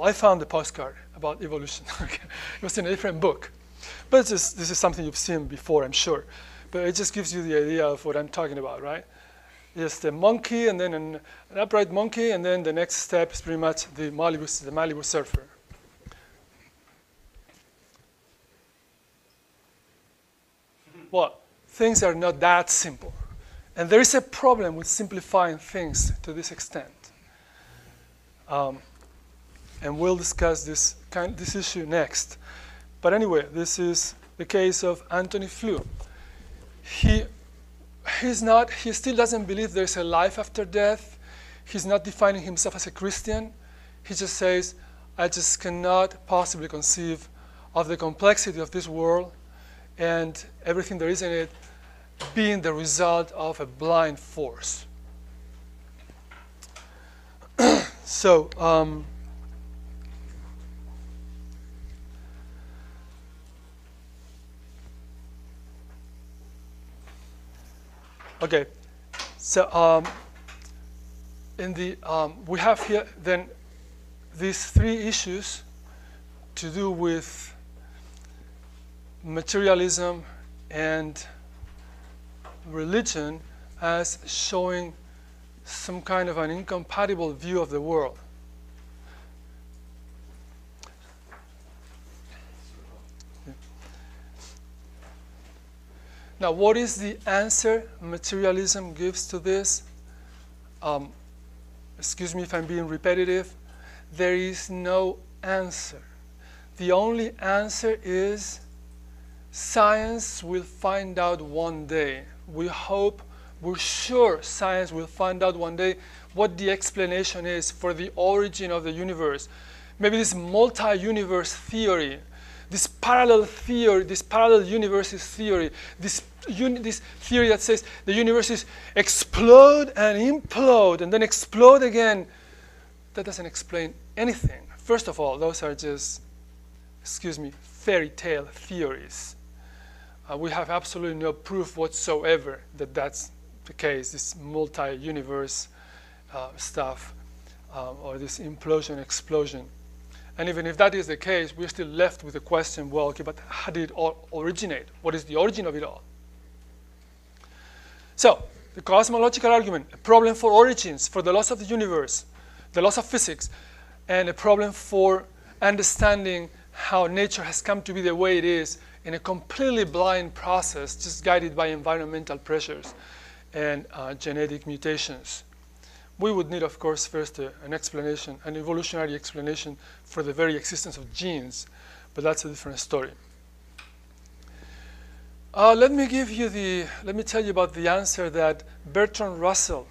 I found a postcard about evolution. It was in a different book. But this is something you've seen before, I'm sure. But it just gives you the idea of what I'm talking about, right? It's the monkey, and then an upright monkey, and then the next step is pretty much the Malibu surfer. Well, things are not that simple. And there is a problem with simplifying things to this extent. And we'll discuss this issue next. But anyway, this is the case of Antony Flew. He still doesn't believe there's a life after death. He's not defining himself as a Christian. He just says, I just cannot possibly conceive of the complexity of this world and everything there is in it being the result of a blind force. So, okay, so we have here then these three issues to do with materialism and religion as showing some kind of an incompatible view of the world. Now, what is the answer materialism gives to this? Excuse me if I'm being repetitive. There is no answer. The only answer is science will find out one day. We hope, we're sure science will find out one day what the explanation is for the origin of the universe. Maybe this multi-universe theory, this parallel theory, this parallel universes theory, this theory that says the universes explode and implode and then explode again, that doesn't explain anything. First of all, those are just, excuse me, fairy tale theories. We have absolutely no proof whatsoever that that's the case, this multi-universe stuff, or this implosion, explosion. And even if that is the case, we're still left with the question, well, okay, but how did it all originate? What is the origin of it all? So, the cosmological argument, a problem for origins, for the laws of the universe, the laws of physics, and a problem for understanding how nature has come to be the way it is in a completely blind process, just guided by environmental pressures and genetic mutations. We would need, of course, first an explanation, an evolutionary explanation for the very existence of genes, but that's a different story. Let me tell you about the answer that Bertrand Russell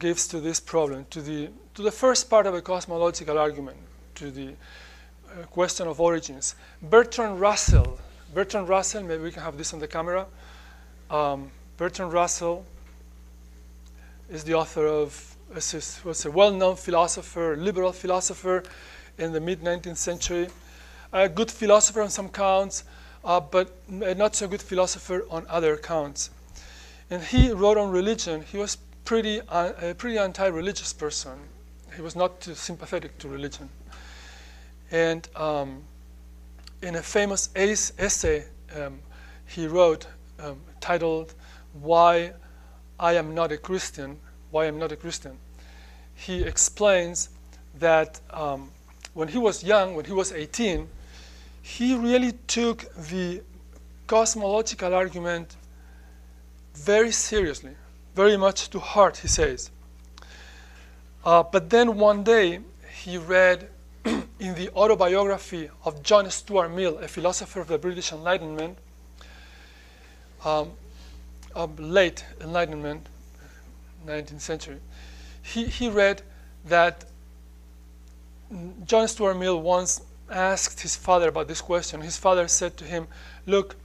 gives to this problem, to the first part of a cosmological argument, to the question of origins. Bertrand Russell, maybe we can have this on the camera. Bertrand Russell is the author of, was a well-known philosopher, liberal philosopher in the mid-19th century. A good philosopher on some counts, but a not so good philosopher on other counts. And he wrote on religion. He was a pretty anti-religious person. He was not too sympathetic to religion. And in a famous essay he wrote titled Why I Am Not a Christian, he explains that when he was young, when he was 18, he really took the cosmological argument very seriously, very much to heart, he says. But then one day he read in the autobiography of John Stuart Mill, a philosopher of the British Enlightenment, late Enlightenment, 19th century, he read that John Stuart Mill once asked his father about this question. His father said to him, look,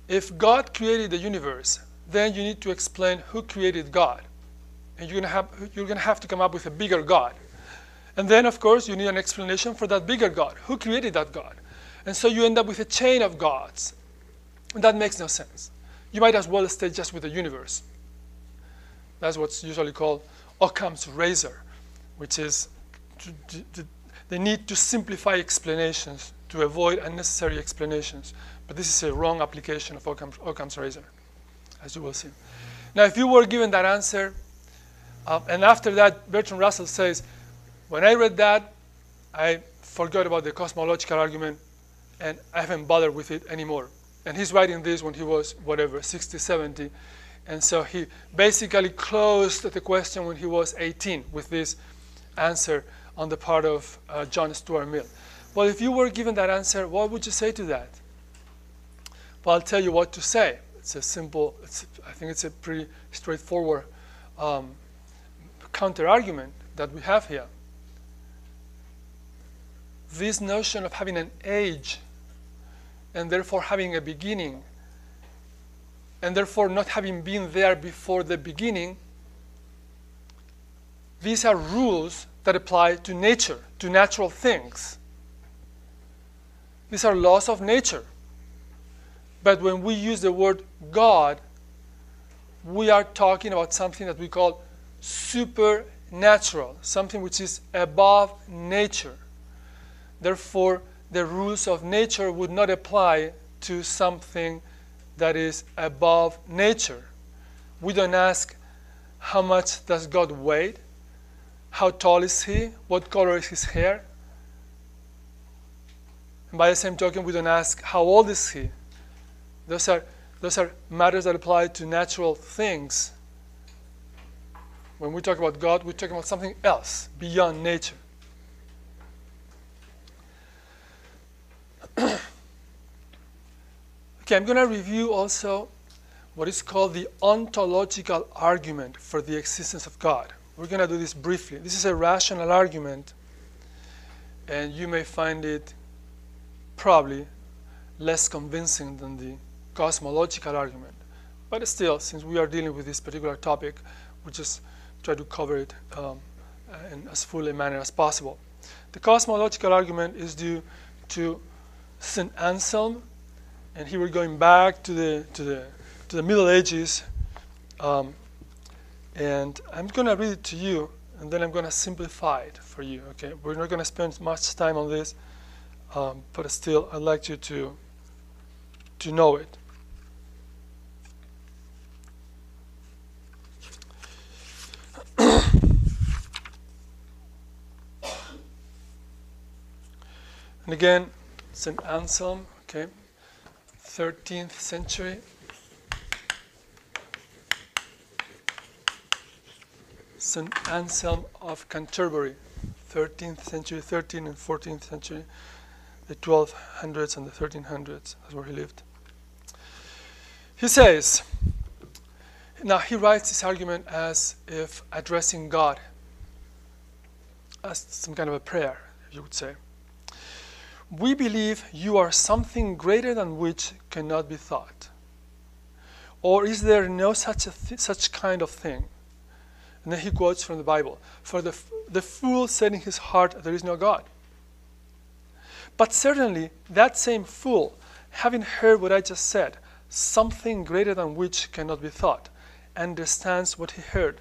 if God created the universe, then you need to explain who created God. And you're going to have to come up with a bigger God. And then, of course, you need an explanation for that bigger God. Who created that God? And so you end up with a chain of gods. And that makes no sense. You might as well stay just with the universe. That's what's usually called Occam's razor, which is They need to simplify explanations to avoid unnecessary explanations. But this is a wrong application of Occam's razor, as you will see. Now, if you were given that answer, and after that, Bertrand Russell says, when I read that, I forgot about the cosmological argument, and I haven't bothered with it anymore. And he's writing this when he was, whatever, 60, 70. And so he basically closed the question when he was 18 with this answer on the part of John Stuart Mill. Well, if you were given that answer, what would you say to that? Well, I'll tell you what to say. It's a simple, I think it's a pretty straightforward counter-argument that we have here. This notion of having an age and therefore having a beginning and therefore not having been there before the beginning, these are rules that apply to nature, to natural things. These are laws of nature. But when we use the word God, we are talking about something that we call supernatural, something which is above nature. Therefore, the rules of nature would not apply to something that is above nature. We don't ask how much does God weigh, how tall is he, what color is his hair. And by the same token, we don't ask how old is he. Those are matters that apply to natural things. When we talk about God, we're talking about something else beyond nature. Okay, I'm going to review also what is called the ontological argument for the existence of God. We're going to do this briefly. This is a rational argument, and you may find it probably less convincing than the cosmological argument. But still, since we are dealing with this particular topic, we just try to cover it in as full a manner as possible. The cosmological argument is due to St. Anselm, and here we're going back to the Middle Ages, and I'm going to read it to you, and then I'm going to simplify it for you. Okay, we're not going to spend much time on this, but still, I'd like you to know it. And again, St. Anselm, okay, 13th century. St. Anselm of Canterbury, 13th century, 13th and 14th century, the 1200s and the 1300s, that's where he lived. He says, now he writes this argument as if addressing God, as some kind of a prayer, you would say. We believe you are something greater than which cannot be thought. Or is there no such kind of thing? And then he quotes from the Bible. For the fool said in his heart, there is no God. But certainly that same fool, having heard what I just said, something greater than which cannot be thought, understands what he heard.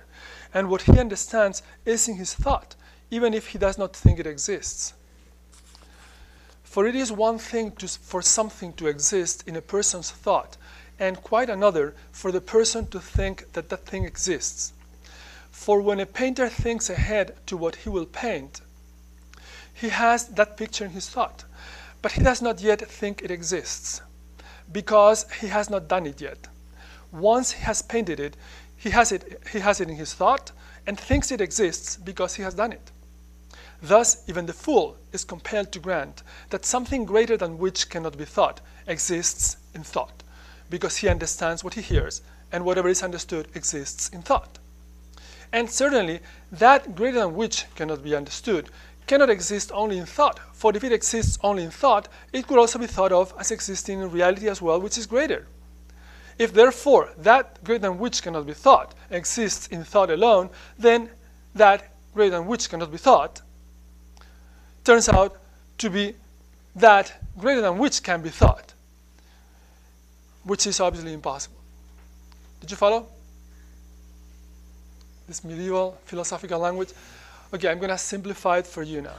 And what he understands is in his thought, even if he does not think it exists. For it is one thing for something to exist in a person's thought, and quite another for the person to think that that thing exists. For when a painter thinks ahead to what he will paint, he has that picture in his thought, but he does not yet think it exists, because he has not done it yet. Once he has painted it, he has it in his thought, and thinks it exists because he has done it. Thus, even the fool is compelled to grant that something greater than which cannot be thought exists in thought, because he understands what he hears, and whatever is understood exists in thought. And certainly, that greater than which cannot be understood cannot exist only in thought, for if it exists only in thought, it could also be thought of as existing in reality as well, which is greater. If therefore that greater than which cannot be thought exists in thought alone, then that greater than which cannot be thought turns out to be that greater than which can be thought, which is obviously impossible. Did you follow this medieval philosophical language? Okay, I'm going to simplify it for you now.